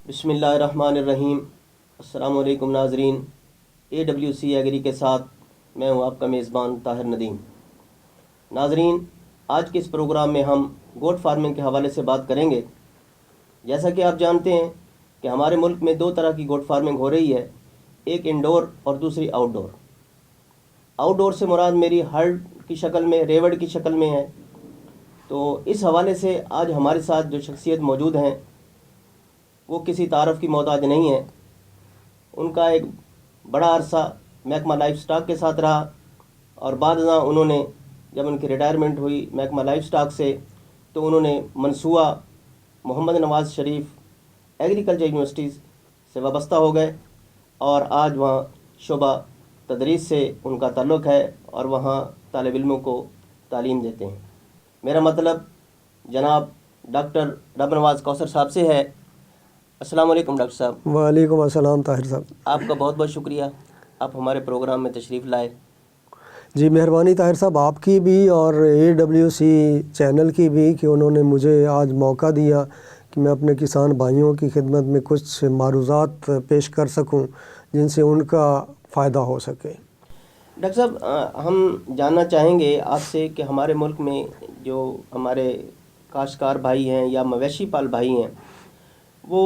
بسم اللہ الرحمن الرحیم۔ السلام علیکم ناظرین، AWC ایگری کے ساتھ میں ہوں آپ کا میزبان طاہر ندیم۔ ناظرین، آج کے اس پروگرام میں ہم گوٹ فارمنگ کے حوالے سے بات کریں گے۔ جیسا کہ آپ جانتے ہیں کہ ہمارے ملک میں دو طرح کی گوٹ فارمنگ ہو رہی ہے، ایک انڈور اور دوسری آؤٹ ڈور۔ آؤٹ ڈور سے مراد میری ہرڈ کی شکل میں، ریوڑ کی شکل میں ہے۔ تو اس حوالے سے آج ہمارے ساتھ جو شخصیت موجود ہیں وہ کسی تعارف کی محتاج نہیں ہے۔ ان کا ایک بڑا عرصہ محکمہ لائف سٹاک کے ساتھ رہا، اور بعد ازاں انہوں نے جب ان کی ریٹائرمنٹ ہوئی محکمہ لائف سٹاک سے تو انہوں نے منصوبہ محمد نواز شریف ایگریکلچر یونیورسٹی سے وابستہ ہو گئے، اور آج وہاں شعبہ تدریس سے ان کا تعلق ہے اور وہاں طالب علموں کو تعلیم دیتے ہیں۔ میرا مطلب جناب ڈاکٹر رب نواز کوثر صاحب سے ہے۔ السلام علیکم ڈاکٹر صاحب۔ وعلیکم السلام طاہر صاحب۔ آپ کا بہت بہت شکریہ، آپ ہمارے پروگرام میں تشریف لائے۔ جی مہربانی طاہر صاحب، آپ کی بھی اور AWC چینل کی بھی کہ انہوں نے مجھے آج موقع دیا کہ میں اپنے کسان بھائیوں کی خدمت میں کچھ معروضات پیش کر سکوں جن سے ان کا فائدہ ہو سکے۔ ڈاکٹر صاحب، ہم جاننا چاہیں گے آپ سے کہ ہمارے ملک میں جو ہمارے کاشتکار بھائی ہیں یا مویشی پال بھائی ہیں وہ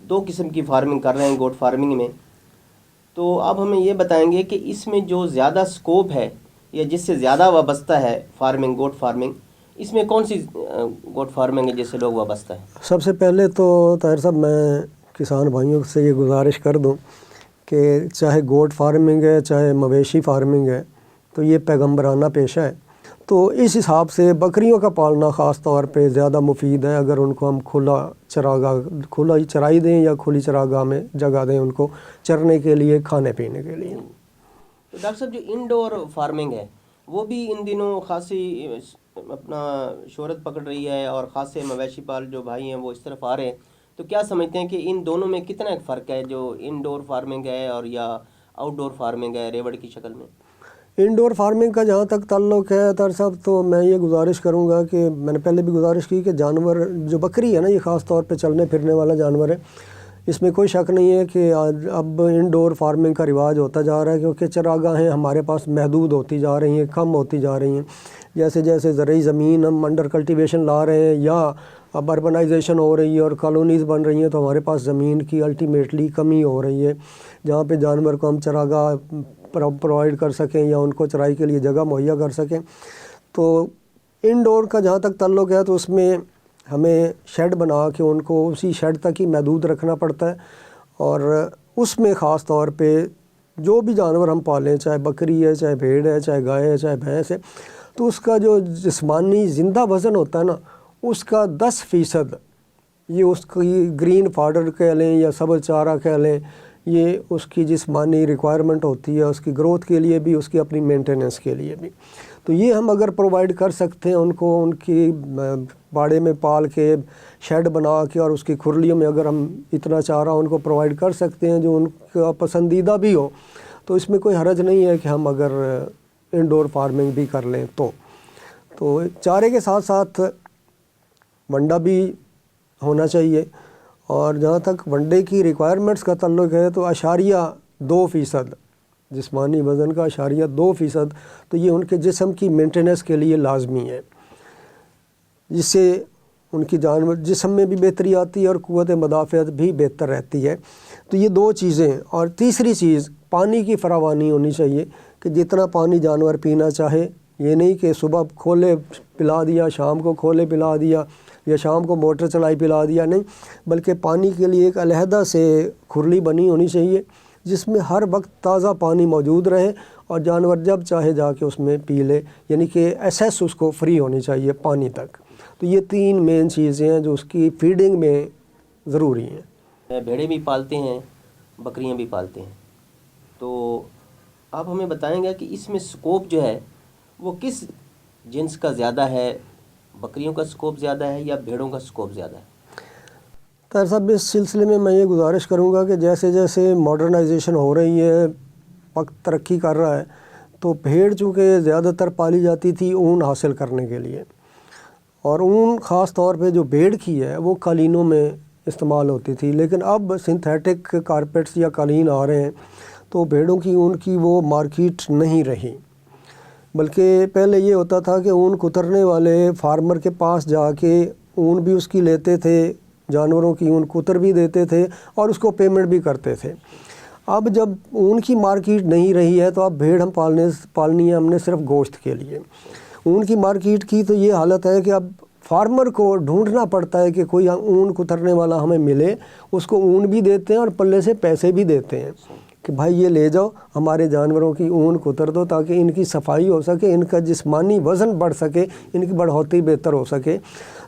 دو قسم کی فارمنگ کر رہے ہیں گوٹ فارمنگ میں۔ تو آپ ہمیں یہ بتائیں گے کہ اس میں جو زیادہ سکوپ ہے یا جس سے زیادہ وابستہ ہے فارمنگ، گوٹ فارمنگ، اس میں کون سی گوٹ فارمنگ ہے جس سے لوگ وابستہ ہیں؟ سب سے پہلے تو طاہر صاحب میں کسان بھائیوں سے یہ گزارش کر دوں کہ چاہے گوٹ فارمنگ ہے چاہے مویشی فارمنگ ہے تو یہ پیغمبرانہ پیشہ ہے۔ تو اس حساب سے بکریوں کا پالنا خاص طور پہ زیادہ مفید ہے، اگر ان کو ہم کھلا چرائی دیں یا کھلی چراگاہ میں جگہ دیں ان کو چرنے کے لیے، کھانے پینے کے لیے۔ تو ڈاکٹر صاحب، جو انڈور فارمنگ ہے وہ بھی ان دنوں خاصی اپنا شہرت پکڑ رہی ہے، اور خاصے مویشی پال جو بھائی ہیں وہ اس طرف آ رہے ہیں۔ تو کیا سمجھتے ہیں کہ ان دونوں میں کتنا ایک فرق ہے، جو انڈور فارمنگ ہے اور یا آؤٹ ڈور فارمنگ ہے ریوڑ کی شکل میں؟ انڈور فارمنگ کا جہاں تک تعلق ہے طاہر صاحب، تو میں یہ گزارش کروں گا کہ میں نے پہلے بھی گزارش کی کہ جانور جو بکری ہے نا، یہ خاص طور پہ چلنے پھرنے والا جانور ہے۔ اس میں کوئی شک نہیں ہے کہ اب انڈور فارمنگ کا رواج ہوتا جا رہا ہے، کیونکہ چراگاہیں ہمارے پاس محدود ہوتی جا رہی ہیں، کم ہوتی جا رہی ہیں۔ جیسے جیسے زرعی زمین ہم انڈر کلٹیویشن لا رہے ہیں یا اب اربنائزیشن ہو رہی ہے اور کالونیز بن رہی ہیں، تو ہمارے پاس زمین کی الٹیمیٹلی کمی ہو رہی ہے جہاں پہ جانور کو ہم چراگاہ پرووائڈ کر سکیں یا ان کو چرائی کے لیے جگہ مہیا کر سکیں۔ تو انڈور کا جہاں تک تعلق ہے تو اس میں ہمیں شیڈ بنا کے ان کو اسی شیڈ تک ہی محدود رکھنا پڑتا ہے، اور اس میں خاص طور پہ جو بھی جانور ہم پالیں، چاہے بکری ہے چاہے بھیڑ ہے چاہے گائے ہے چاہے بھینس ہے، تو اس کا جو جسمانی زندہ وزن ہوتا ہے نا، اس کا 10% یہ اس کی گرین فاڈر کہہ لیں یا سبز چارہ کہہ لیں، یہ اس کی جسمانی ریکوائرمنٹ ہوتی ہے، اس کی گروتھ کے لیے بھی، اس کی اپنی مینٹیننس کے لیے بھی۔ تو یہ ہم اگر پرووائڈ کر سکتے ہیں ان کو، ان کی باڑے میں پال کے شیڈ بنا کے اور اس کی کھرلیوں میں اگر ہم اتنا چارہ ان کو پرووائڈ کر سکتے ہیں جو ان کا پسندیدہ بھی ہو، تو اس میں کوئی حرج نہیں ہے کہ ہم اگر انڈور فارمنگ بھی کر لیں تو چارے کے ساتھ ساتھ ونڈا بھی ہونا چاہیے۔ اور جہاں تک ونڈے کی ریکوائرمنٹس کا تعلق ہے تو 2% جسمانی وزن کا 2%، تو یہ ان کے جسم کی مینٹیننس کے لیے لازمی ہے، جس سے ان کی جسم میں بھی بہتری آتی ہے اور قوت مدافعت بھی بہتر رہتی ہے۔ تو یہ دو چیزیں، اور تیسری چیز پانی کی فراوانی ہونی چاہیے کہ جتنا پانی جانور پینا چاہے، یہ نہیں کہ صبح کھولے پلا دیا، شام کو کھولے پلا دیا یا شام کو موٹر چلائی پلا دیا، نہیں، بلکہ پانی کے لیے ایک علیحدہ سے کھرلی بنی ہونی چاہیے جس میں ہر وقت تازہ پانی موجود رہے اور جانور جب چاہے جا کے اس میں پی لے، یعنی کہ ایسیس اس کو فری ہونی چاہیے پانی تک۔ تو یہ 3 مین چیزیں ہیں جو اس کی فیڈنگ میں ضروری ہیں۔ بھیڑیں بھی پالتے ہیں، بکریاں بھی پالتے ہیں، تو آپ ہمیں بتائیں گے کہ اس میں سکوپ جو ہے وہ کس جنس کا زیادہ ہے؟ بکریوں کا سکوپ زیادہ ہے یا بھیڑوں کا سکوپ زیادہ ہے؟ طاہر صاحب، اس سلسلے میں یہ گزارش کروں گا کہ جیسے جیسے ماڈرنائزیشن ہو رہی ہے، وقت ترقی کر رہا ہے، تو بھیڑ چونکہ زیادہ تر پالی جاتی تھی اون حاصل کرنے کے لیے، اور اون خاص طور پہ جو بھیڑ کی ہے وہ قالینوں میں استعمال ہوتی تھی، لیکن اب سنتھیٹک کارپیٹس یا قالین آ رہے ہیں تو بھیڑوں کی اون کی وہ مارکیٹ نہیں رہی، بلکہ پہلے یہ ہوتا تھا کہ اون کترنے والے فارمر کے پاس جا کے اون بھی اس کی لیتے تھے، جانوروں کی اون کتر بھی دیتے تھے اور اس کو پیمنٹ بھی کرتے تھے۔ اب جب اون کی مارکیٹ نہیں رہی ہے تو اب بھیڑ ہم پالنی ہے ہم نے صرف گوشت کے لیے۔ اون کی مارکیٹ کی تو یہ حالت ہے کہ اب فارمر کو ڈھونڈنا پڑتا ہے کہ کوئی اون کترنے والا ہمیں ملے، اس کو اون بھی دیتے ہیں اور پلے سے پیسے بھی دیتے ہیں کہ بھائی یہ لے جاؤ ہمارے جانوروں کی اون کتر دو تاکہ ان کی صفائی ہو سکے، ان کا جسمانی وزن بڑھ سکے، ان کی بڑھوتی بہتر ہو سکے۔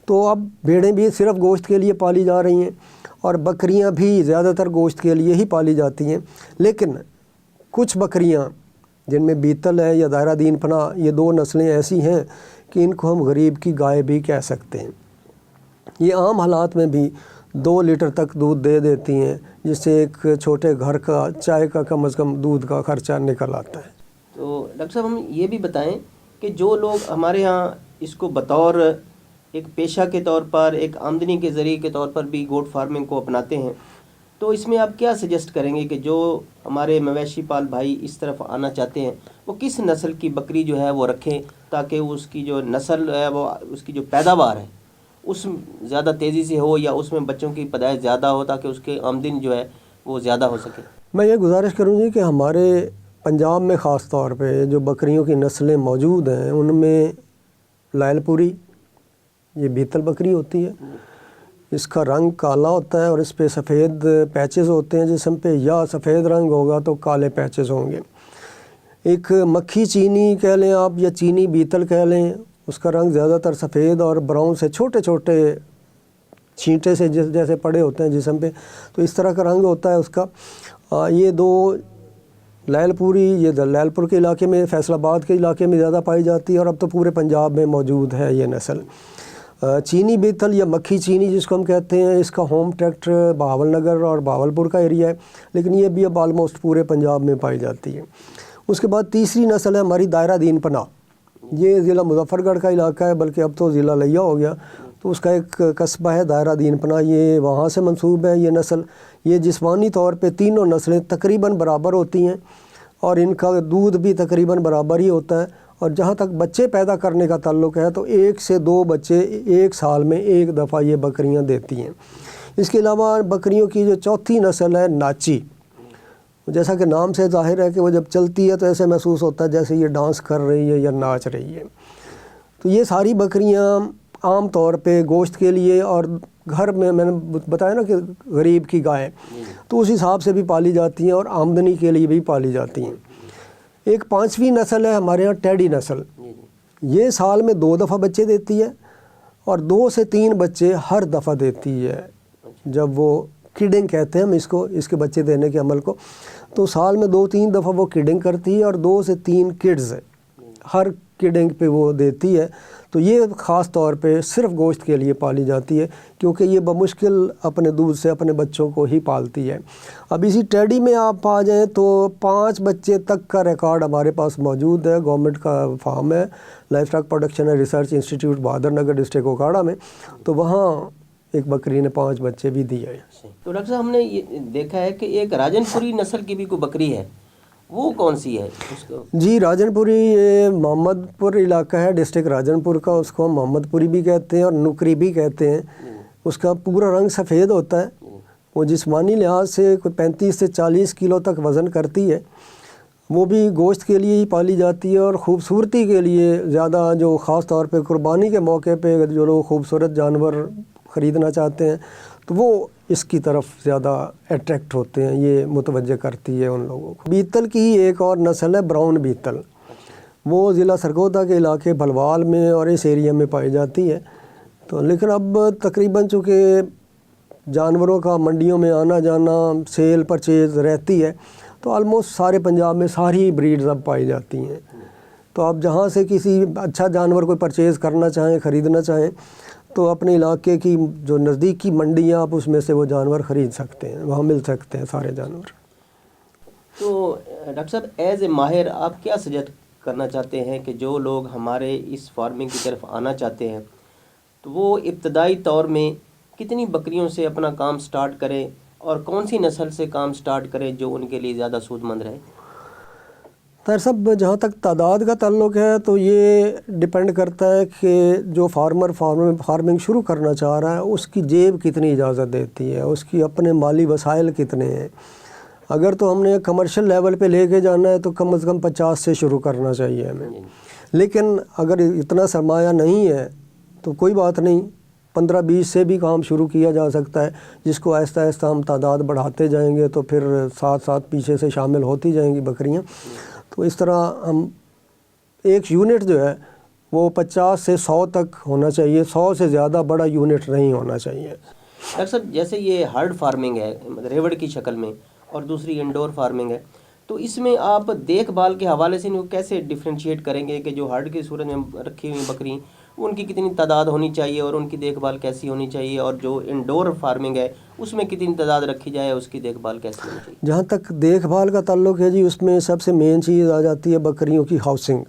تو اب بھیڑیں بھی صرف گوشت کے لیے پالی جا رہی ہیں اور بکریاں بھی زیادہ تر گوشت کے لیے ہی پالی جاتی ہیں، لیکن کچھ بکریاں جن میں بیتل ہے یا دائرہ دین پناہ، یہ دو نسلیں ایسی ہیں کہ ان کو ہم غریب کی گائے بھی کہہ سکتے ہیں۔ یہ عام حالات میں بھی 2 لیٹر تک دودھ دے دیتی ہیں، جس سے ایک چھوٹے گھر کا چائے کا کم از کم دودھ کا خرچہ نکل آتا ہے۔ تو ڈاکٹر صاحب ہم یہ بھی بتائیں کہ جو لوگ ہمارے ہاں اس کو بطور ایک پیشہ کے طور پر، ایک آمدنی کے ذریعے کے طور پر بھی گوٹ فارمنگ کو اپناتے ہیں، تو اس میں آپ کیا سجیسٹ کریں گے کہ جو ہمارے مویشی پال بھائی اس طرف آنا چاہتے ہیں وہ کس نسل کی بکری جو ہے وہ رکھیں تاکہ اس کی جو نسل ہے وہ اس کی جو پیداوار ہے اس زیادہ تیزی سے ہو، یا اس میں بچوں کی پیدائش زیادہ ہو تاکہ اس کی آمدنی جو ہے وہ زیادہ ہو سکے؟ میں یہ گزارش کروں گی کہ ہمارے پنجاب میں خاص طور پہ جو بکریوں کی نسلیں موجود ہیں ان میں لائل پوری، یہ بیتل بکری ہوتی ہے، اس کا رنگ کالا ہوتا ہے اور اس پہ سفید پیچز ہوتے ہیں جسم پہ، یا سفید رنگ ہوگا تو کالے پیچز ہوں گے۔ ایک مکھی چینی کہہ لیں آپ یا چینی بیتل کہہ لیں، اس کا رنگ زیادہ تر سفید اور براؤن سے چھوٹے چھوٹے چھینٹے سے جیسے پڑے ہوتے ہیں جسم پہ، تو اس طرح کا رنگ ہوتا ہے اس کا۔ یہ دو لائل پوری، یہ لائل پور کے علاقے میں، فیصل آباد کے علاقے میں زیادہ پائی جاتی ہے اور اب تو پورے پنجاب میں موجود ہے یہ نسل۔ چینی بیتل یا مکھی چینی جس کو ہم کہتے ہیں، اس کا ہوم ٹریکٹر بہاول نگر اور بہاولپور کا ایریا ہے، لیکن یہ بھی اب آلموسٹ پورے پنجاب میں پائی جاتی ہے۔ اس کے بعد تیسری نسل ہے ہماری دائرہ دین پناہ، یہ ضلع مظفر گڑھ کا علاقہ ہے، بلکہ اب تو ضلع لیا ہو گیا، تو اس کا ایک قصبہ ہے دائرہ دین پناہ، یہ وہاں سے منسوب ہے یہ نسل۔ یہ جسمانی طور پہ تینوں نسلیں تقریباً برابر ہوتی ہیں اور ان کا دودھ بھی تقریباً برابر ہی ہوتا ہے، اور جہاں تک بچے پیدا کرنے کا تعلق ہے تو 1 سے 2 بچے ایک سال میں ایک دفعہ یہ بکریاں دیتی ہیں۔ اس کے علاوہ بکریوں کی جو چوتھی نسل ہے ناچی، جیسا کہ نام سے ظاہر ہے کہ وہ جب چلتی ہے تو ایسے محسوس ہوتا ہے جیسے یہ ڈانس کر رہی ہے یا ناچ رہی ہے۔ تو یہ ساری بکریاں عام طور پہ گوشت کے لیے اور گھر میں نے بتایا نا کہ غریب کی گائے، تو اس حساب سے بھی پالی جاتی ہیں اور آمدنی کے لیے بھی پالی جاتی ہیں۔ ایک 5ویں نسل ہے ہمارے ہاں ٹیڈی نسل، یہ سال میں 2 دفعہ بچے دیتی ہے اور 2 سے 3 بچے ہر دفعہ دیتی ہے۔ جب وہ کڈنگ کہتے ہیں ہم اس کے بچے دینے کے عمل کو، تو سال میں 2-3 دفعہ وہ کڈنگ کرتی ہے اور 2 سے 3 کڈز ہر کڈنگ پہ وہ دیتی ہے۔ تو یہ خاص طور پہ صرف گوشت کے لیے پالی جاتی ہے کیونکہ یہ بمشکل اپنے دودھ سے اپنے بچوں کو ہی پالتی ہے۔ اب اسی ٹیڈی میں آپ آ جائیں تو 5 بچے تک کا ریکارڈ ہمارے پاس موجود ہے، گورنمنٹ کا فارم ہے، life stock production and research institute Bahadur Nagar district Okara میں، تو وہاں ایک بکری نے 5 بچے بھی دیے۔ تو ڈاکٹر صاحب ہم نے یہ دیکھا ہے کہ ایک راجن پوری نسل کی بھی کوئی بکری ہے، وہ کون سی ہے اس کو؟ جی راجن پوری، یہ محمد پور علاقہ ہے ڈسٹرکٹ راجن پور کا، اس کو ہم محمد پوری بھی کہتے ہیں اور نکری بھی کہتے ہیں۔ اس کا پورا رنگ سفید ہوتا ہے، وہ جسمانی لحاظ سے کوئی 35 سے 40 کلو تک وزن کرتی ہے۔ وہ بھی گوشت کے لیے ہی پالی جاتی ہے اور خوبصورتی کے لیے زیادہ، جو خاص طور پہ قربانی کے موقع پہ جو لوگ خوبصورت جانور خریدنا چاہتے ہیں تو وہ اس کی طرف زیادہ اٹریکٹ ہوتے ہیں، یہ متوجہ کرتی ہے ان لوگوں کو۔ بیتل کی ہی ایک اور نسل ہے براؤن بیتل، وہ ضلع سرگودا کے علاقے بھلوال میں اور اس ایریا میں پائی جاتی ہے۔ تو لیکن اب تقریباً چونکہ جانوروں کا منڈیوں میں آنا جانا، سیل پرچیز رہتی ہے، تو آلموسٹ سارے پنجاب میں ساری بریڈز اب پائی جاتی ہیں۔ تو آپ جہاں سے کسی اچھا جانور کوئی پرچیز کرنا چاہیں، خریدنا چاہیں، تو اپنے علاقے کی جو نزدیکی منڈیاں آپ اس میں سے وہ جانور خرید سکتے ہیں، وہاں مل سکتے ہیں سارے جانور۔ تو ڈاکٹر صاحب ایز اے ماہر آپ کیا سجیسٹ کرنا چاہتے ہیں کہ جو لوگ ہمارے اس فارمنگ کی طرف آنا چاہتے ہیں تو وہ ابتدائی طور میں کتنی بکریوں سے اپنا کام سٹارٹ کرے اور کون سی نسل سے کام سٹارٹ کرے جو ان کے لیے زیادہ سود مند رہے؟ طاہر صاحب جہاں تک تعداد کا تعلق ہے تو یہ ڈپینڈ کرتا ہے کہ جو فارمنگ شروع کرنا چاہ رہا ہے اس کی جیب کتنی اجازت دیتی ہے، اس کی اپنے مالی وسائل کتنے ہیں۔ اگر تو ہم نے کمرشل لیول پہ لے کے جانا ہے تو کم از کم 50 سے شروع کرنا چاہیے ہمیں، لیکن اگر اتنا سرمایہ نہیں ہے تو کوئی بات نہیں، 15-20 سے بھی کام شروع کیا جا سکتا ہے، جس کو آہستہ آہستہ ہم تعداد بڑھاتے جائیں گے تو پھر ساتھ ساتھ پیچھے سے شامل ہوتی جائیں گی بکریاں۔ تو اس طرح ہم ایک یونٹ جو ہے وہ 50 سے 100 تک ہونا چاہیے، 100 سے زیادہ بڑا یونٹ نہیں ہونا چاہیے۔ ڈاکٹر صاحب جیسے یہ ہرڈ فارمنگ ہے ریوڑ کی شکل میں اور دوسری انڈور فارمنگ ہے، تو اس میں آپ دیکھ بھال کے حوالے سے ان کو کیسے ڈفرینشیٹ کریں گے کہ جو ہرڈ کی صورت میں رکھی ہوئی بکری ان کی کتنی تعداد ہونی چاہیے اور ان کی دیکھ بھال کیسی ہونی چاہیے، اور جو انڈور فارمنگ ہے اس میں کتنی تعداد رکھی جائے، اس کی دیکھ بھال کیسی ہونی چاہیے؟ جہاں تک دیکھ بھال کا تعلق ہے جی، اس میں سب سے مین چیز آ جاتی ہے بکریوں کی ہاؤسنگ،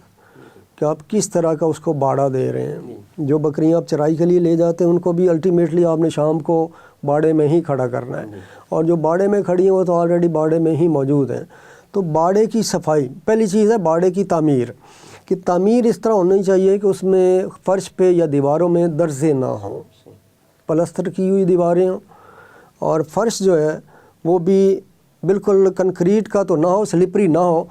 کہ آپ کس طرح کا اس کو باڑا دے رہے ہیں۔ جو بکریاں آپ چرائی کے لیے لے جاتے ہیں ان کو بھی الٹیمیٹلی آپ نے شام کو باڑے میں ہی کھڑا کرنا ہے، اور جو باڑے میں کھڑی ہیں وہ تو آلریڈی باڑے میں ہی موجود ہیں۔ تو باڑے کی صفائی پہلی چیز ہے، باڑے کی تعمیر، کہ تعمیر اس طرح ہونی چاہیے کہ اس میں فرش پہ یا دیواروں میں درزے نہ ہوں، پلستر کی ہوئی دیواریں ہوں، اور فرش جو ہے وہ بھی بالکل کنکریٹ کا تو نہ ہو، سلپری نہ ہو،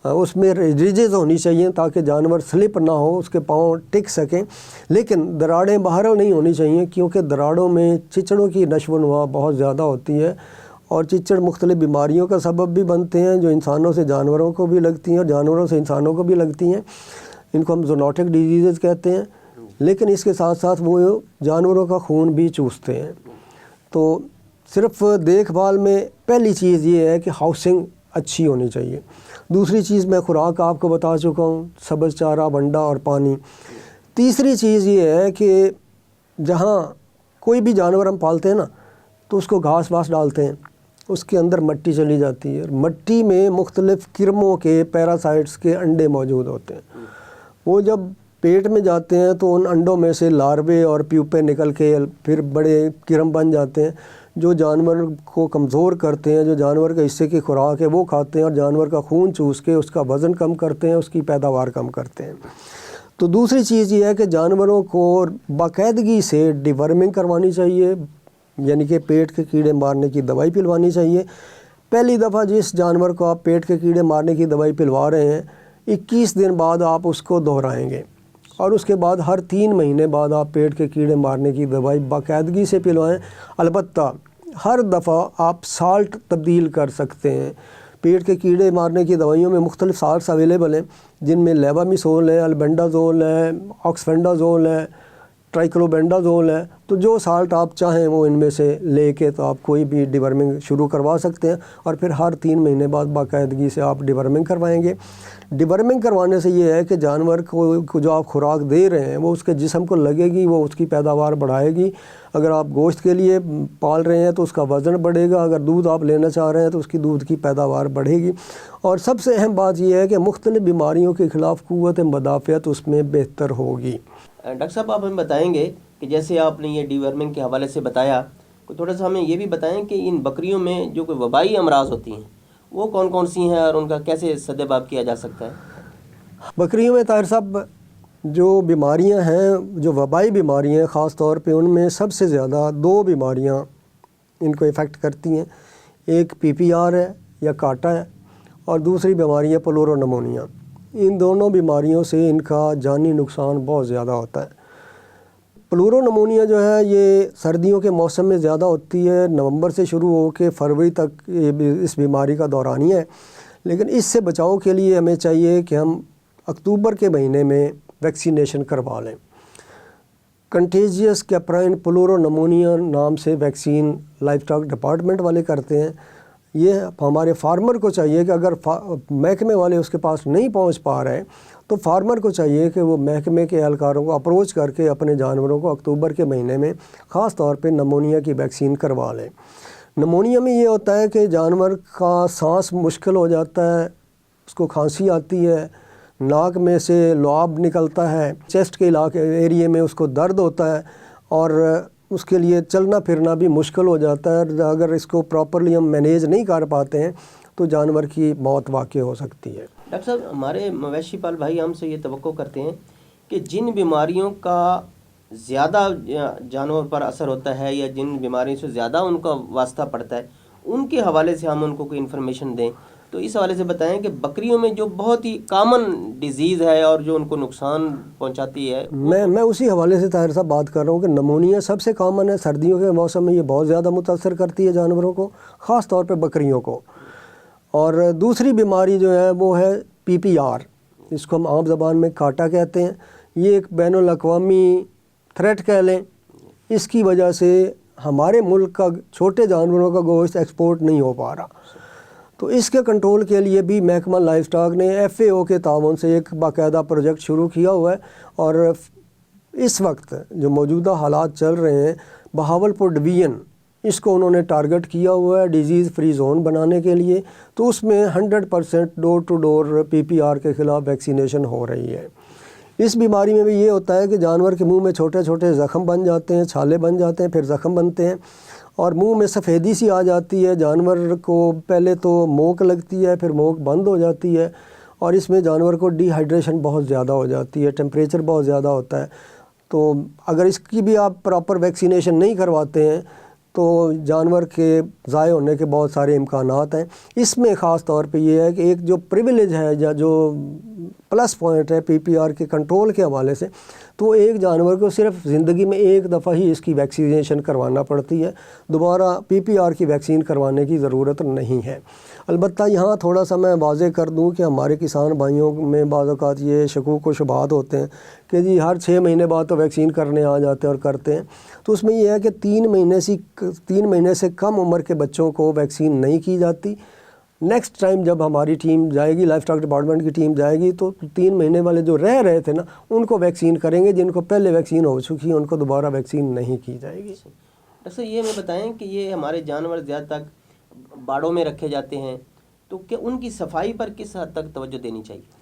اس میں ریجز ہونی چاہیے تاکہ جانور سلپ نہ ہو، اس کے پاؤں ٹک سکیں، لیکن دراڑیں باہر نہیں ہونی چاہیے، کیونکہ دراڑوں میں چچڑوں کی نشو و نما بہت زیادہ ہوتی ہے، اور چچڑ مختلف بیماریوں کا سبب بھی بنتے ہیں جو انسانوں سے جانوروں کو بھی لگتی ہیں اور جانوروں سے انسانوں کو بھی لگتی ہیں۔ ان کو ہم زونوٹک ڈیزیزز کہتے ہیں، لیکن اس کے ساتھ ساتھ وہ جانوروں کا خون بھی چوستے ہیں۔ تو صرف دیکھ بھال میں پہلی چیز یہ ہے کہ ہاؤسنگ اچھی ہونی چاہیے۔ دوسری چیز میں خوراک آپ کو بتا چکا ہوں، سبز چارہ، ونڈا اور پانی۔ تیسری چیز یہ ہے کہ جہاں کوئی بھی جانور ہم پالتے ہیں نا تو اس کو گھاس واس ڈالتے ہیں، اس کے اندر مٹی چلی جاتی ہے، مٹی میں مختلف کرموں کے، پیراسائٹس کے انڈے موجود ہوتے ہیں۔ وہ جب پیٹ میں جاتے ہیں تو ان انڈوں میں سے لاروے اور پیوپے نکل کے پھر بڑے کرم بن جاتے ہیں جو جانور کو کمزور کرتے ہیں، جو جانور کے حصے کی خوراک ہے وہ کھاتے ہیں اور جانور کا خون چوس کے اس کا وزن کم کرتے ہیں، اس کی پیداوار کم کرتے ہیں۔ تو دوسری چیز یہ ہے کہ جانوروں کو باقاعدگی سے ڈیورمنگ کروانی چاہیے، یعنی کہ پیٹ کے کیڑے مارنے کی دوائی پلوانی چاہیے۔ پہلی دفعہ جس جانور کو آپ پیٹ کے کیڑے مارنے کی دوائی پلوا رہے ہیں 21 دن بعد آپ اس کو دہرائیں گے، اور اس کے بعد ہر 3 مہینے بعد آپ پیٹ کے کیڑے مارنے کی دوائی باقاعدگی سے پلوائیں۔ البتہ ہر دفعہ آپ سالٹ تبدیل کر سکتے ہیں۔ پیٹ کے کیڑے مارنے کی دوائیوں میں مختلف سالٹس اویلیبل ہیں، جن میں لیوامیسول ہے، البینڈازول ہے، آکسفینڈازول ہے، ٹرائکلوبینڈازول ہے۔ تو جو سالٹ آپ چاہیں وہ ان میں سے لے کے تو آپ کوئی بھی ڈیورمنگ شروع کروا سکتے ہیں، اور پھر ہر 3 مہینے بعد باقاعدگی سے آپ ڈیورمنگ کروائیں گے۔ ڈیورمنگ کروانے سے یہ ہے کہ جانور کو جو آپ خوراک دے رہے ہیں وہ اس کے جسم کو لگے گی، وہ اس کی پیداوار بڑھائے گی۔ اگر آپ گوشت کے لیے پال رہے ہیں تو اس کا وزن بڑھے گا، اگر دودھ آپ لینا چاہ رہے ہیں تو اس کی دودھ کی پیداوار بڑھے گی، اور سب سے اہم بات یہ ہے کہ مختلف بیماریوں کے خلاف قوت مدافعت اس میں بہتر ہوگی۔ ڈاکٹر صاحب آپ ہمیں بتائیں گے کہ جیسے آپ نے یہ ڈیورمنگ کے حوالے سے بتایا، تو تھوڑا سا ہمیں یہ بھی بتائیں کہ ان بکریوں میں جو کوئی وبائی امراض ہوتی ہیں وہ کون کون سی ہیں اور ان کا کیسے سدباب کیا جا سکتا ہے؟ بکریوں میں طاہر صاحب جو بیماریاں ہیں، جو وبائی بیماریاں ہیں خاص طور پہ، ان میں سب سے زیادہ 2 بیماریاں ان کو افیکٹ کرتی ہیں۔ ایک PPR ہے یا کاٹا ہے، اور دوسری بیماری ہے پلورو نمونیا۔ ان دونوں بیماریوں سے ان کا جانی نقصان بہت زیادہ ہوتا ہے۔ پلورو نمونیا جو ہے یہ سردیوں کے موسم میں زیادہ ہوتی ہے، نومبر سے شروع ہو کے فروری تک اس بیماری کا دورانیہ ہے، لیکن اس سے بچاؤ کے لیے ہمیں چاہیے کہ ہم اکتوبر کے مہینے میں ویکسینیشن کروا لیں۔ کنٹیجیس کیپرائن پلورو نمونیا نام سے ویکسین لائف اسٹاک ڈپارٹمنٹ والے کرتے ہیں۔ یہ ہمارے فارمر کو چاہیے کہ اگر محکمے والے اس کے پاس نہیں پہنچ پا رہے تو فارمر کو چاہیے کہ وہ محکمے کے اہلکاروں کو اپروچ کر کے اپنے جانوروں کو اکتوبر کے مہینے میں خاص طور پہ نمونیا کی ویکسین کروا لیں۔ نمونیا میں یہ ہوتا ہے کہ جانور کا سانس مشکل ہو جاتا ہے، اس کو کھانسی آتی ہے، ناک میں سے لعاب نکلتا ہے، چیسٹ کے علاقے ایریے میں اس کو درد ہوتا ہے، اور اس کے لیے چلنا پھرنا بھی مشکل ہو جاتا ہے. اگر اس کو پراپرلی ہم مینیج نہیں کر پاتے ہیں تو جانور کی موت واقع ہو سکتی ہے. ڈاکٹر صاحب، ہمارے مویشی پال بھائی ہم سے یہ توقع کرتے ہیں کہ جن بیماریوں کا زیادہ جانور پر اثر ہوتا ہے یا جن بیماریوں سے زیادہ ان کا واسطہ پڑتا ہے ان کے حوالے سے ہم ان کو کوئی انفارمیشن دیں. تو اس حوالے سے بتائیں کہ بکریوں میں جو بہت ہی کامن ڈیزیز ہے اور جو ان کو نقصان پہنچاتی ہے. میں اسی حوالے سے طاہر صاحب بات کر رہا ہوں کہ نمونیا سب سے کامن ہے. سردیوں کے موسم میں یہ بہت زیادہ متاثر کرتی ہے جانوروں کو، خاص طور پہ بکریوں کو. اور دوسری بیماری جو ہے وہ ہے PPR، اس کو ہم عام زبان میں کاٹا کہتے ہیں. یہ ایک بین الاقوامی تھریٹ کہہ لیں. اس کی وجہ سے ہمارے ملک کا چھوٹے جانوروں کا گوشت ایکسپورٹ نہیں ہو پا رہا. تو اس کے کنٹرول کے لیے بھی محکمہ لائف سٹاک نے FAO کے تعاون سے ایک باقاعدہ پروجیکٹ شروع کیا ہوا ہے. اور اس وقت جو موجودہ حالات چل رہے ہیں، بہاولپور ڈویژن اس کو انہوں نے ٹارگٹ کیا ہوا ہے ڈیزیز فری زون بنانے کے لیے. تو اس میں 100% ڈور ٹو ڈور PPR کے خلاف ویکسینیشن ہو رہی ہے. اس بیماری میں بھی یہ ہوتا ہے کہ جانور کے منہ میں چھوٹے چھوٹے زخم بن جاتے ہیں، چھالے بن جاتے ہیں، پھر زخم بنتے ہیں اور منہ میں سفیدی سی آ جاتی ہے. جانور کو پہلے تو موک لگتی ہے، پھر موک بند ہو جاتی ہے اور اس میں جانور کو ڈی ہائیڈریشن بہت زیادہ ہو جاتی ہے، ٹیمپریچر بہت زیادہ ہوتا ہے. تو اگر اس کی بھی آپ پراپر ویکسینیشن نہیں کرواتے ہیں تو جانور کے ضائع ہونے کے بہت سارے امکانات ہیں. اس میں خاص طور پہ یہ ہے کہ ایک جو پریویلیج ہے یا جو پلس پوائنٹ ہے PPR کے کنٹرول کے حوالے سے، تو ایک جانور کو صرف زندگی میں ایک دفعہ ہی اس کی ویکسینیشن کروانا پڑتی ہے. دوبارہ PPR کی ویکسین کروانے کی ضرورت نہیں ہے. البتہ یہاں تھوڑا سا میں واضح کر دوں کہ ہمارے کسان بھائیوں میں بعض اوقات یہ شکوک و شبہات ہوتے ہیں کہ جی ہر 6 مہینے بعد تو ویکسین کرنے آ جاتے ہیں اور کرتے ہیں. تو اس میں یہ ہے کہ 3 مہینے سے کم عمر کے بچوں کو ویکسین نہیں کی جاتی. نیکسٹ ٹائم جب ہماری ٹیم جائے گی، لائف سٹاک ڈپارٹمنٹ کی ٹیم جائے گی، تو 3 مہینے والے جو رہ رہے تھے نا ان کو ویکسین کریں گے. جن کو پہلے ویکسین ہو چکی ہے ان کو دوبارہ ویکسین نہیں کی جائے گی. ڈاکٹر صاحب، یہ ہمیں بتائیں کہ یہ ہمارے جانور زیادہ تک باڑوں میں رکھے جاتے ہیں، تو کیا ان کی صفائی پر کس حد تک توجہ دینی چاہیے؟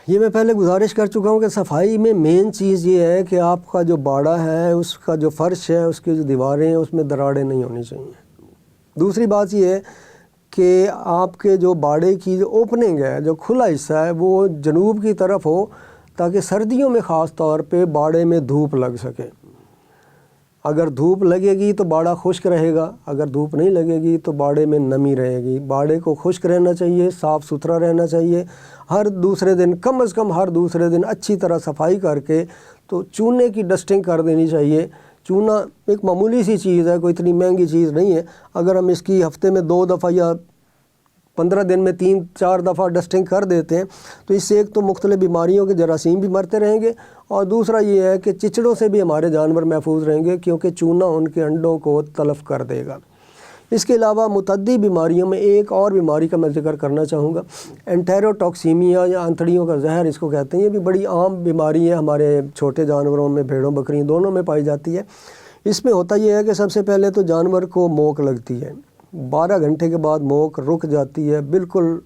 یہ میں پہلے گزارش کر چکا ہوں کہ صفائی میں مین چیز یہ ہے کہ آپ کا جو باڑا ہے، اس کا جو فرش ہے، اس کی جو دیواریں ہیں، اس میں دراڑیں نہیں ہونی چاہیے. دوسری بات یہ ہے کہ آپ کے جو باڑے کی جو اوپننگ ہے، جو کھلا حصہ ہے، وہ جنوب کی طرف ہو تاکہ سردیوں میں خاص طور پہ باڑے میں دھوپ لگ سکے. اگر دھوپ لگے گی تو باڑا خشک رہے گا، اگر دھوپ نہیں لگے گی تو باڑے میں نمی رہے گی. باڑے کو خشک رہنا چاہیے، صاف ستھرا رہنا چاہیے. ہر دوسرے دن، کم از کم ہر دوسرے دن اچھی طرح صفائی کر کے تو چونے کی ڈسٹنگ کر دینی چاہیے. چونا ایک معمولی سی چیز ہے، کوئی اتنی مہنگی چیز نہیں ہے. اگر ہم اس کی ہفتے میں 2 دفعہ یا 15 دن میں 3-4 دفعہ ڈسٹنگ کر دیتے ہیں تو اس سے ایک تو مختلف بیماریوں کے جراثیم بھی مرتے رہیں گے، اور دوسرا یہ ہے کہ چچڑوں سے بھی ہمارے جانور محفوظ رہیں گے کیونکہ چونا ان کے انڈوں کو تلف کر دے گا. اس کے علاوہ متعدی بیماریوں میں ایک اور بیماری کا میں ذکر کرنا چاہوں گا، انٹیروٹاکسیمیا یا انتڑیوں کا زہر اس کو کہتے ہیں. یہ بھی بڑی عام بیماری ہے، ہمارے چھوٹے جانوروں میں، بھیڑوں بکریوں دونوں میں پائی جاتی ہے. اس میں ہوتا یہ ہے کہ سب سے پہلے تو جانور کو موک لگتی ہے. 12 گھنٹے کے بعد موک رک جاتی ہے، بالکل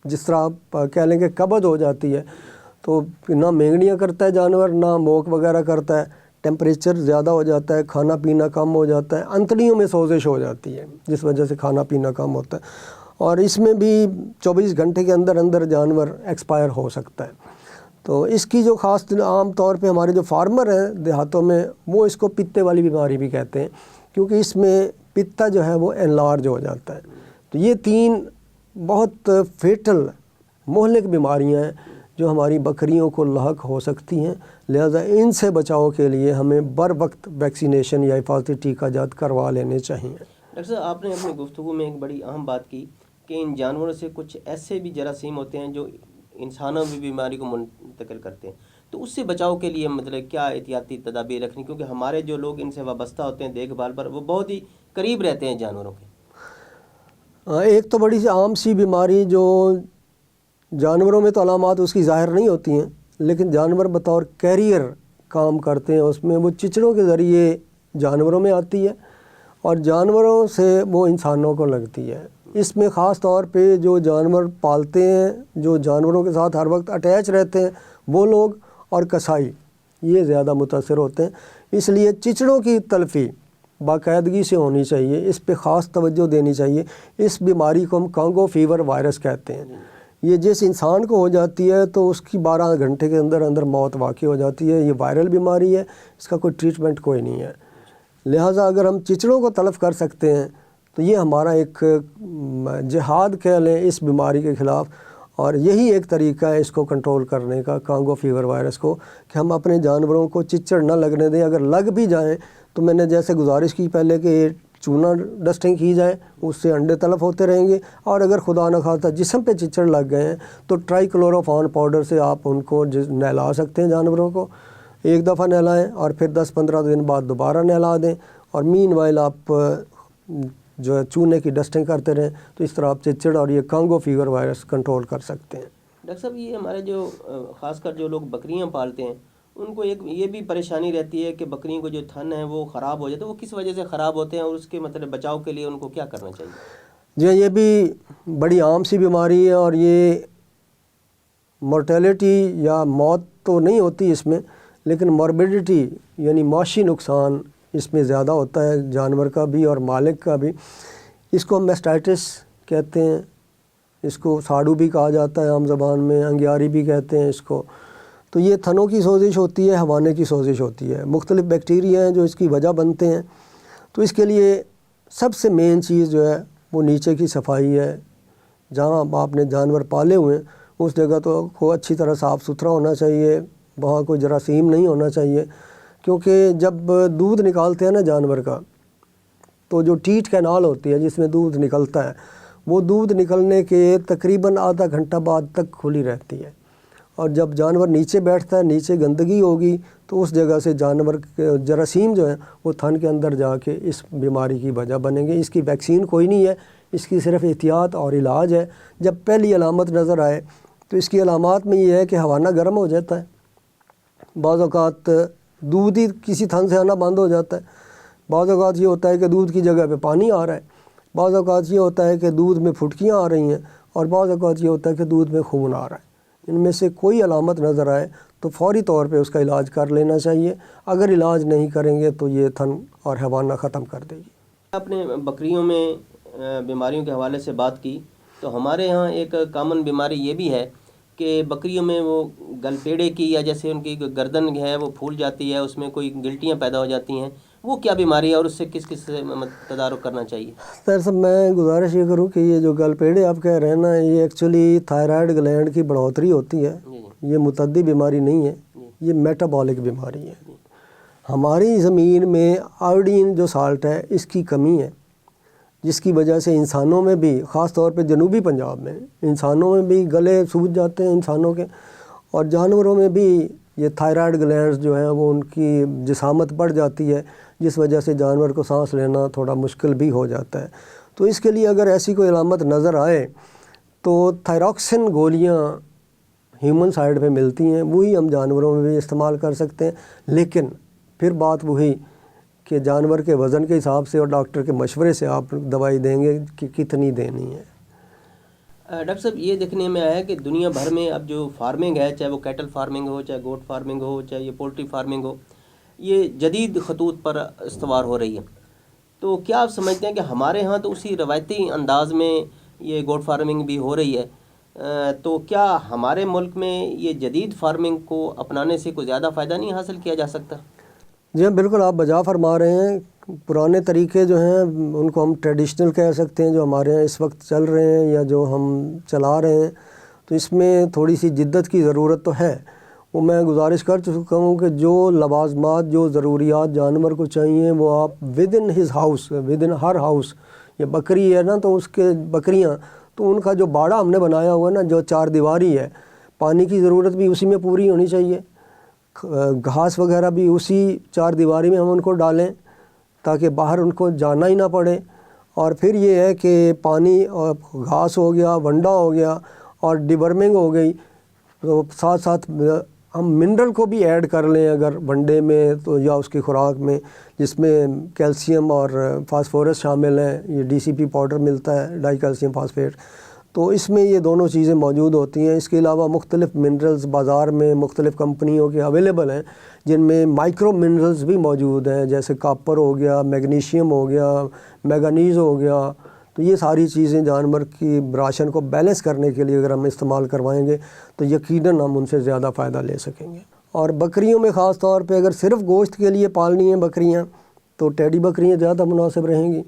جس طرح آپ کہہ لیں کہ قبض ہو جاتی ہے. تو نہ مینگنیاں کرتا ہے جانور، نہ موک وغیرہ کرتا ہے. ٹیمپریچر زیادہ ہو جاتا ہے، کھانا پینا کم ہو جاتا ہے، انتڑیوں میں سوزش ہو جاتی ہے جس وجہ سے کھانا پینا کم ہوتا ہے. اور اس میں بھی 24 گھنٹے کے اندر اندر جانور ایکسپائر ہو سکتا ہے. تو اس کی جو خاص عام طور پہ ہمارے جو فارمر ہیں دیہاتوں میں، وہ اس کو پتے والی بیماری بھی کہتے ہیں کیونکہ اس میں پتا جو ہے وہ انلارج ہو جاتا ہے. تو یہ 3 بہت فیٹل مہلک بیماریاں ہیں جو ہماری بکریوں کو لاحق ہو سکتی ہیں. لہذا ان سے بچاؤ کے لیے ہمیں بر وقت ویکسینیشن یا حفاظتی ٹیکہ جات کروا لینے چاہیے. ڈاکٹر صاحب، آپ نے اپنی گفتگو میں ایک بڑی اہم بات کی کہ ان جانوروں سے کچھ ایسے بھی جراثیم ہوتے ہیں جو انسانوں میں بیماری کو منتقل کرتے ہیں. تو اس سے بچاؤ کے لیے مطلب کیا احتیاطی تدابیر رکھنی، کیونکہ ہمارے جو لوگ ان سے وابستہ ہوتے ہیں دیکھ بھال پر، وہ بہت ہی قریب رہتے ہیں جانوروں کے. ایک تو بڑی سی عام سی بیماری جو جانوروں میں تو علامات اس کی ظاہر نہیں ہوتی ہیں لیکن جانور بطور کیریئر کام کرتے ہیں، اس میں وہ چچڑوں کے ذریعے جانوروں میں آتی ہے اور جانوروں سے وہ انسانوں کو لگتی ہے. اس میں خاص طور پہ جو جانور پالتے ہیں، جو جانوروں کے ساتھ ہر وقت اٹیچ رہتے ہیں، وہ لوگ اور کسائی یہ زیادہ متاثر ہوتے ہیں. اس لیے چچڑوں کی تلفی باقاعدگی سے ہونی چاہیے، اس پہ خاص توجہ دینی چاہیے۔ اس بیماری کو ہم کانگو فیور وائرس کہتے ہیں۔ یہ جس انسان کو ہو جاتی ہے تو اس کی 12 گھنٹے کے اندر اندر موت واقع ہو جاتی ہے۔ یہ وائرل بیماری ہے، اس کا کوئی ٹریٹمنٹ کوئی نہیں ہے۔ لہٰذا اگر ہم چچڑوں کو تلف کر سکتے ہیں تو یہ ہمارا ایک جہاد کہہ لیں اس بیماری کے خلاف، اور یہی ایک طریقہ ہے اس کو کنٹرول کرنے کا، کانگو فیور وائرس کو، کہ ہم اپنے جانوروں کو چچڑ نہ لگنے دیں۔ اگر لگ بھی جائیں تو میں نے جیسے گزارش کی پہلے کہ چونا ڈسٹنگ کی جائے، اس سے انڈے تلف ہوتے رہیں گے، اور اگر خدا نہ خواستہ جسم پہ چچڑ لگ گئے ہیں تو ٹرائی کلوروفان پاؤڈر سے آپ ان کو نہلا سکتے ہیں، جانوروں کو ایک دفعہ نہلائیں اور پھر 10-15 دن بعد دوبارہ نہلا دیں، اور مین وائل آپ جو ہے چونے کی ڈسٹنگ کرتے رہیں، تو اس طرح آپ چچڑ اور یہ کانگو فیور وائرس کنٹرول کر سکتے ہیں۔ ڈاکٹر صاحب، یہ ہمارے جو خاص کر جو لوگ بکریاں پالتے ہیں ان کو ایک یہ بھی پریشانی رہتی ہے کہ بکریوں کو جو تھن ہے وہ خراب ہو جاتے ہیں، وہ کس وجہ سے خراب ہوتے ہیں اور اس کے مطلب بچاؤ کے لیے ان کو کیا کرنا چاہیے؟ جی، یہ بھی بڑی عام سی بیماری ہے، اور یہ مورٹیلٹی یا موت تو نہیں ہوتی اس میں، لیکن موربیڈیٹی یعنی معاشی نقصان اس میں زیادہ ہوتا ہے، جانور کا بھی اور مالک کا بھی۔ اس کو میسٹائٹس کہتے ہیں، اس کو ساڑو بھی کہا جاتا ہے عام زبان میں، انگیاری بھی کہتے ہیں اس کو۔ تو یہ تھنوں کی سوزش ہوتی ہے، ہوانے کی سوزش ہوتی ہے، مختلف بیکٹیریا ہیں جو اس کی وجہ بنتے ہیں۔ تو اس کے لیے سب سے مین چیز جو ہے وہ نیچے کی صفائی ہے۔ جہاں آپ نے جانور پالے ہوئے ہیں اس جگہ تو کو اچھی طرح صاف ستھرا ہونا چاہیے، وہاں کوئی جراثیم نہیں ہونا چاہیے، کیونکہ جب دودھ نکالتے ہیں نا جانور کا، تو جو ٹیٹ کینال ہوتی ہے جس میں دودھ نکلتا ہے، وہ دودھ نکلنے کے تقریباً آدھا گھنٹہ بعد تک کھلی رہتی ہے، اور جب جانور نیچے بیٹھتا ہے، نیچے گندگی ہوگی تو اس جگہ سے جانور جراثیم جو ہیں وہ تھن کے اندر جا کے اس بیماری کی وجہ بنیں گے۔ اس کی ویکسین کوئی نہیں ہے، اس کی صرف احتیاط اور علاج ہے۔ جب پہلی علامت نظر آئے تو اس کی علامات میں یہ ہے کہ ہوانہ گرم ہو جاتا ہے، بعض اوقات دودھ ہی کسی تھن سے آنا بند ہو جاتا ہے، بعض اوقات یہ ہوتا ہے کہ دودھ کی جگہ پہ پانی آ رہا ہے، بعض اوقات یہ ہوتا ہے کہ دودھ میں پھٹکیاں آ رہی ہیں، اور بعض اوقات یہ ہوتا ہے کہ دودھ میں خون آ رہا ہے۔ ان میں سے کوئی علامت نظر آئے تو فوری طور پہ اس کا علاج کر لینا چاہیے۔ اگر علاج نہیں کریں گے تو یہ تھن اور حیوانہ ختم کر دے گی۔ آپ نے بکریوں میں بیماریوں کے حوالے سے بات کی، تو ہمارے ہاں ایک کامن بیماری یہ بھی ہے کہ بکریوں میں وہ گل پیڑے کی، یا جیسے ان کی گردن ہے وہ پھول جاتی ہے، اس میں کوئی گلٹیاں پیدا ہو جاتی ہیں، وہ کیا بیماری ہے اور اس سے کس کس سے تدارک کرنا چاہیے؟ سر صاحب، میں گزارش یہ کروں کہ یہ جو گل پیڑے آپ کہہ رہے ہیں نا، یہ ایکچولی تھائرائیڈ گلینڈ کی بڑھوتری ہوتی ہے، یہ متعدی بیماری نہیں ہے، یہ میٹابولک بیماری ہے۔ ہماری زمین میں آیوڈین جو سالٹ ہے اس کی کمی ہے، جس کی وجہ سے انسانوں میں بھی، خاص طور پہ جنوبی پنجاب میں انسانوں میں بھی گلے سوج جاتے ہیں انسانوں کے، اور جانوروں میں بھی یہ تھائرائیڈ گلینڈز جو ہیں وہ ان کی جسامت بڑھ جاتی ہے، جس وجہ سے جانور کو سانس لینا تھوڑا مشکل بھی ہو جاتا ہے۔ تو اس کے لیے اگر ایسی کوئی علامت نظر آئے تو تھائراکسن گولیاں ہیومن سائڈ پہ ملتی ہیں، وہی ہم جانوروں میں بھی استعمال کر سکتے ہیں، لیکن پھر بات وہی کہ جانور کے وزن کے حساب سے اور ڈاکٹر کے مشورے سے آپ دوائی دیں گے کہ کتنی دینی ہے۔ ڈاکٹر صاحب، یہ دیکھنے میں آیا ہے کہ دنیا بھر میں اب جو فارمنگ ہے، چاہے وہ کیٹل فارمنگ ہو، چاہے گوٹ فارمنگ ہو، چاہے یہ پولٹری فارمنگ ہو، یہ جدید خطوط پر استوار ہو رہی ہے۔ تو کیا آپ سمجھتے ہیں کہ ہمارے ہاں تو اسی روایتی انداز میں یہ گوٹ فارمنگ بھی ہو رہی ہے، تو کیا ہمارے ملک میں یہ جدید فارمنگ کو اپنانے سے کوئی زیادہ فائدہ نہیں حاصل کیا جا سکتا؟ جی ہاں، بالکل آپ بجا فرما رہے ہیں۔ پرانے طریقے جو ہیں ان کو ہم ٹریڈیشنل کہہ سکتے ہیں، جو ہمارے یہاں اس وقت چل رہے ہیں یا جو ہم چلا رہے ہیں، تو اس میں تھوڑی سی جدت کی ضرورت تو ہے۔ وہ میں گزارش کر چکا ہوں کہ جو لوازمات، جو ضروریات جانور کو چاہیے وہ آپ with in his house, with in Hare house, یہ بکری ہے نا تو اس کے بکریاں تو ان کا جو باڑا ہم نے بنایا ہوا ہے نا، جو 4 دیواری ہے، پانی کی ضرورت بھی اسی میں پوری ہونی چاہیے، گھاس وغیرہ بھی اسی 4 دیواری میں ہم ان کو ڈالیں تاکہ باہر ان کو جانا ہی نہ پڑے۔ اور پھر یہ ہے کہ پانی اور گھاس ہو گیا، ونڈا ہو گیا اور ڈیورمنگ ہو گئی، تو ساتھ ساتھ ہم منرل کو بھی ایڈ کر لیں اگر ونڈے میں تو، یا اس کی خوراک میں، جس میں کیلشیم اور فاسفورس شامل ہیں۔ یہ DCP پاؤڈر ملتا ہے، ڈائی کیلشیم فاسفیٹ، تو اس میں یہ دونوں چیزیں موجود ہوتی ہیں۔ اس کے علاوہ مختلف منرلز بازار میں مختلف کمپنیوں کے اویلیبل ہیں، جن میں مائکرو منرلز بھی موجود ہیں، جیسے کاپر ہو گیا، میگنیشیم ہو گیا، میگنیز ہو گیا۔ تو یہ ساری چیزیں جانور کی راشن کو بیلنس کرنے کے لیے اگر ہم استعمال کروائیں گے تو یقیناً ہم ان سے زیادہ فائدہ لے سکیں گے۔ اور بکریوں میں خاص طور پہ اگر صرف گوشت کے لیے پالنی ہیں بکریاں تو ٹیڈی بکریاں زیادہ مناسب رہیں گی،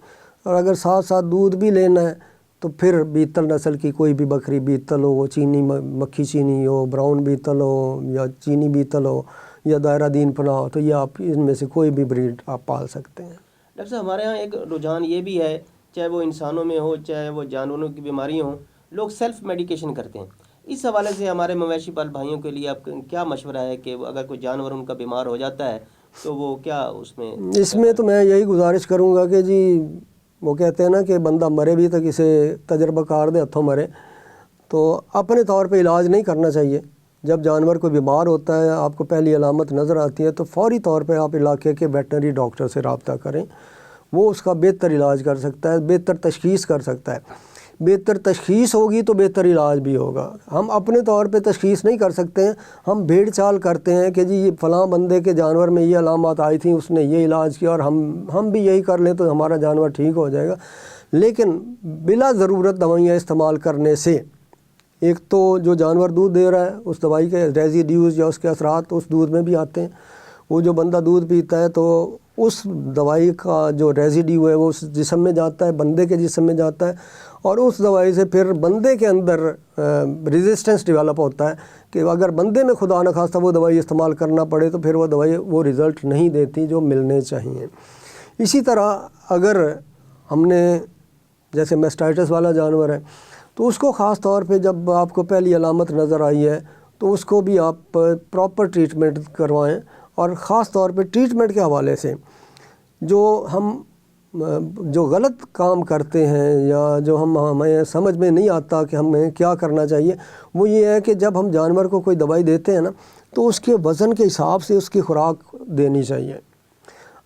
اور اگر ساتھ ساتھ دودھ بھی لینا ہے تو پھر بیتل نسل کی کوئی بھی بکری، بیتل ہو، چینی مکھی چینی ہو، براؤن بیتل ہو، یا چینی بیتل ہو، یا دائرہ دین پناہ ہو، تو یہ آپ ان میں سے کوئی بھی بریڈ آپ پال سکتے ہیں۔ ڈاکٹر صاحب، ہمارے ہاں ایک رجحان یہ بھی ہے، چاہے وہ انسانوں میں ہو چاہے وہ جانوروں کی بیماری ہوں، لوگ سیلف میڈیکیشن کرتے ہیں۔ اس حوالے سے ہمارے مویشی پال بھائیوں کے لیے آپ کا کیا مشورہ ہے کہ اگر کوئی جانور ان کا بیمار ہو جاتا ہے تو وہ کیا اس میں تو میں یہی گزارش کروں گا کہ جی، وہ کہتے ہیں نا کہ بندہ مرے بھی تک اسے تجربہ کار دے ہتھوں مرے، تو اپنے طور پہ علاج نہیں کرنا چاہیے۔ جب جانور کو بیمار ہوتا ہے، آپ کو پہلی علامت نظر آتی ہے، تو فوری طور پہ آپ علاقے کے ویٹنری ڈاکٹر سے رابطہ کریں، وہ اس کا بہتر علاج کر سکتا ہے، بہتر تشخیص کر سکتا ہے۔ بہتر تشخیص ہوگی تو بہتر علاج بھی ہوگا۔ ہم اپنے طور پہ تشخیص نہیں کر سکتے ہیں، ہم بھیڑ چال کرتے ہیں کہ جی یہ فلاں بندے کے جانور میں یہ علامات آئی تھیں، اس نے یہ علاج کیا، اور ہم بھی یہی کر لیں تو ہمارا جانور ٹھیک ہو جائے گا۔ لیکن بلا ضرورت دوائیاں استعمال کرنے سے ایک تو جو جانور دودھ دے رہا ہے اس دوائی کے ریزیڈیوز یا اس کے اثرات اس دودھ میں بھی آتے ہیں۔ وہ جو بندہ دودھ پیتا ہے تو اس دوائی کا جو ریزیڈیو ہے وہ اس جسم میں جاتا ہے، بندے کے جسم میں جاتا ہے، اور اس دوائی سے پھر بندے کے اندر ریزسٹنس ڈیولپ ہوتا ہے کہ اگر بندے میں خدا نخواستہ وہ دوائی استعمال کرنا پڑے تو پھر وہ دوائی وہ رزلٹ نہیں دیتی جو ملنے چاہیے۔ اسی طرح اگر ہم نے جیسے میسٹائٹس والا جانور ہے تو اس کو خاص طور پہ جب آپ کو پہلی علامت نظر آئی ہے تو اس کو بھی آپ پراپر ٹریٹمنٹ کروائیں، اور خاص طور پہ ٹریٹمنٹ کے حوالے سے جو غلط کام کرتے ہیں یا جو ہمیں سمجھ میں نہیں آتا کہ ہمیں کیا کرنا چاہیے، وہ یہ ہے کہ جب ہم جانور کو کوئی دوائی دیتے ہیں نا تو اس کے وزن کے حساب سے اس کی خوراک دینی چاہیے۔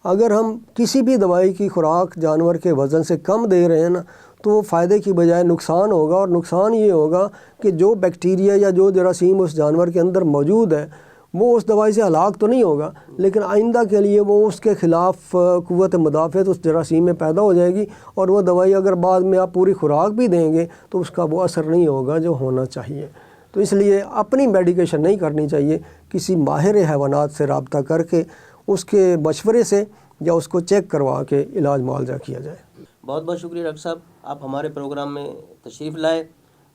اگر ہم کسی بھی دوائی کی خوراک جانور کے وزن سے کم دے رہے ہیں نا تو وہ فائدے کی بجائے نقصان ہوگا، اور نقصان یہ ہوگا کہ جو بیکٹیریا یا جو جراثیم اس جانور کے اندر موجود ہے وہ اس دوائی سے ہلاک تو نہیں ہوگا، لیکن آئندہ کے لیے وہ اس کے خلاف قوت مدافعت اس جراثیم میں پیدا ہو جائے گی، اور وہ دوائی اگر بعد میں آپ پوری خوراک بھی دیں گے تو اس کا وہ اثر نہیں ہوگا جو ہونا چاہیے۔ تو اس لیے اپنی میڈیکیشن نہیں کرنی چاہیے، کسی ماہر حیوانات سے رابطہ کر کے اس کے مشورے سے یا اس کو چیک کروا کے علاج معالجہ کیا جائے۔ بہت بہت شکریہ ڈاکٹر صاحب، آپ ہمارے پروگرام میں تشریف لائے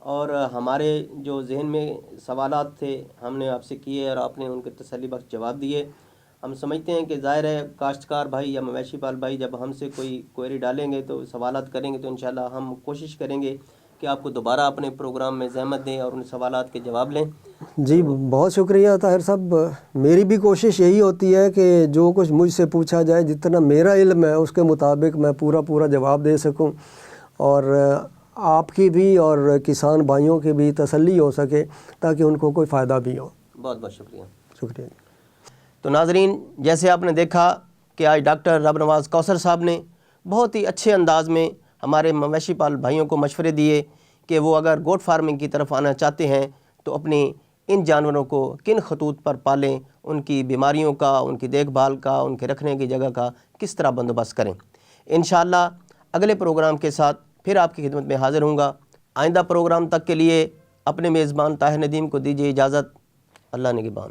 اور ہمارے جو ذہن میں سوالات تھے ہم نے آپ سے کیے اور آپ نے ان کے تسلی بخش جواب دیے۔ ہم سمجھتے ہیں کہ ظاہر ہے کاشتکار بھائی یا مویشی پال بھائی جب ہم سے کوئی کوئری ڈالیں گے تو سوالات کریں گے تو انشاءاللہ ہم کوشش کریں گے کہ آپ کو دوبارہ اپنے پروگرام میں زحمت دیں اور ان سوالات کے جواب لیں۔ جی بہت شکریہ طاہر صاحب، میری بھی کوشش یہی ہوتی ہے کہ جو کچھ مجھ سے پوچھا جائے جتنا میرا علم ہے اس کے مطابق میں پورا جواب دے سکوں، اور آپ کی بھی اور کسان بھائیوں کی بھی تسلی ہو سکے تاکہ ان کو کوئی فائدہ بھی ہو۔ بہت بہت شکریہ۔ شکریہ۔ تو ناظرین، جیسے آپ نے دیکھا کہ آج ڈاکٹر رب نواز کوثر صاحب نے بہت ہی اچھے انداز میں ہمارے مویشی پال بھائیوں کو مشورے دیے کہ وہ اگر گوٹ فارمنگ کی طرف آنا چاہتے ہیں تو اپنی ان جانوروں کو کن خطوط پر پالیں، ان کی بیماریوں کا، ان کی دیکھ بھال کا، ان کے رکھنے کی جگہ کا کس طرح بندوبست کریں۔ انشاءاللہ اگلے پروگرام کے ساتھ پھر آپ کی خدمت میں حاضر ہوں گا۔ آئندہ پروگرام تک کے لیے اپنے میزبان طاہر ندیم کو دیجیے اجازت۔ اللہ نگہبان۔